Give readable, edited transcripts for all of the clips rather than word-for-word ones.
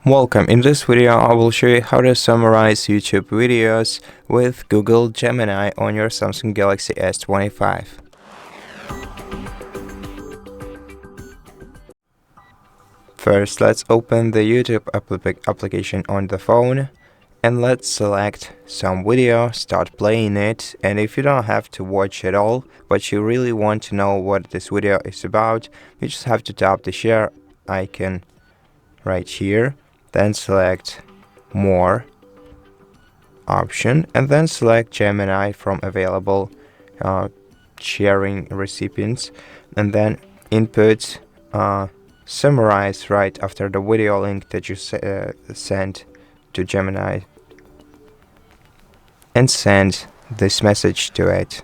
Welcome. In this video, I will show you how to summarize YouTube videos with Google Gemini on your Samsung Galaxy S25. First, let's open the YouTube application on the phone and let's select some video, start playing it. And if you don't have to watch it all, but you really want to know what this video is about, you just have to tap the share icon right here. Then select More option and then select Gemini from available sharing recipients, and then input summarize right after the video link that you sent to Gemini and send this message to it.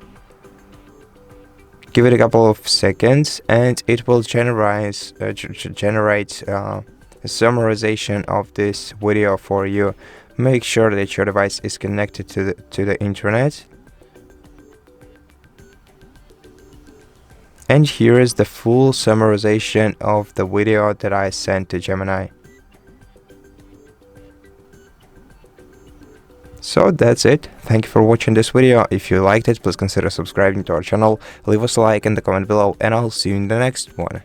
Give it a couple of seconds and it will generate a summarization of this video for you. Make sure that your device is connected to the internet. And here is the full summarization of the video that I sent to Gemini. So that's it. Thank you for watching this video. If you liked it, please consider subscribing to our channel, leave us a like in the comment below, and I'll see you in the next one.